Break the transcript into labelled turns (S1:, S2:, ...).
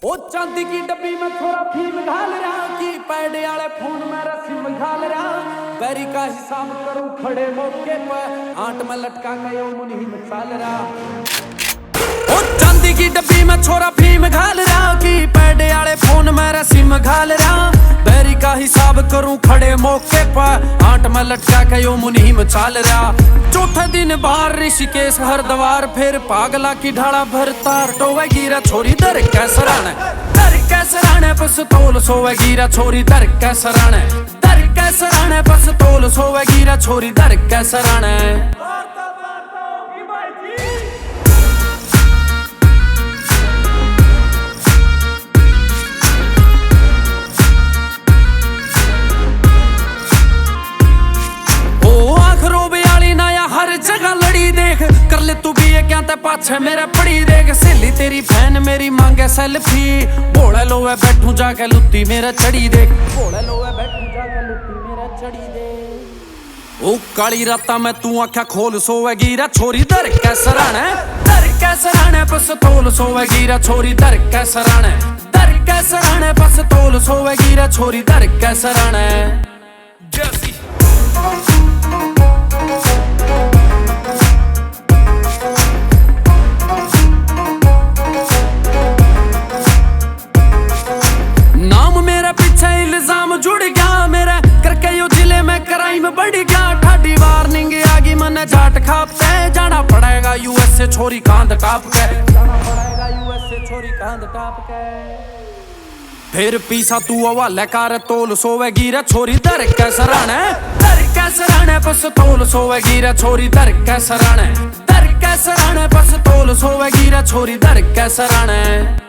S1: ओ चांदी की डब्बी में थोड़ा फीम घाल रहा की पैड आले फोन में सिम घाल रहा बैरी का हिसाब करूं खड़े मौके पर आंट में लटका गयो मुनीम चाल रहा। ओ चांदी की डब्बी में छोरा फीम घाल रहा की पैड आले फोन में सिम घाल रहा बैरी का हिसाब करूं खड़े मौके पर आंट में लटका गयो मुनीम चाल रहा। चौथे दिन बाहर ऋषिकेश हरद्वार फिर पागला की ढाला भरतार टोवे गिरा छोरी दर कैसराने बस तोल सोवे गिरा छोरी दर कैसराने बस तोल सोवे गिरा छोरी दर कैसराने। कर ले तू भी ये क्या ते पाछे मेरे पड़ी देख सहेली तेरी फैन मेरी मांगे सेल्फी भोले लोवे बैठू जाके लुत्ती मेरे चढ़ी देख भोले लोवे बैठू जाके लुत्ती मेरे चढ़ी देख। ओ काली राता में तू आख्या खोल सोवे गिरा छोरी दर कैसराने बस तोल सोवे गिरा छोरी दर कैसराने बस तोल सोवे गिरा छोरी दर कैसराने। जुड़ गया मेरे करके यो जिले में क्राइम बढ़ गया ठाडी वार्निंग आगी मने जाट खापते जाना पड़ेगा यूएसए छोरी कांध टाप के फिर पीसा तू हवाले कर तोल सोवे गिरा छोरी दर कैसराने बस तोल सोवे गिरा छोरी दर कैसराने बस तोल सोवे गिरा छोरी दर कैसराने।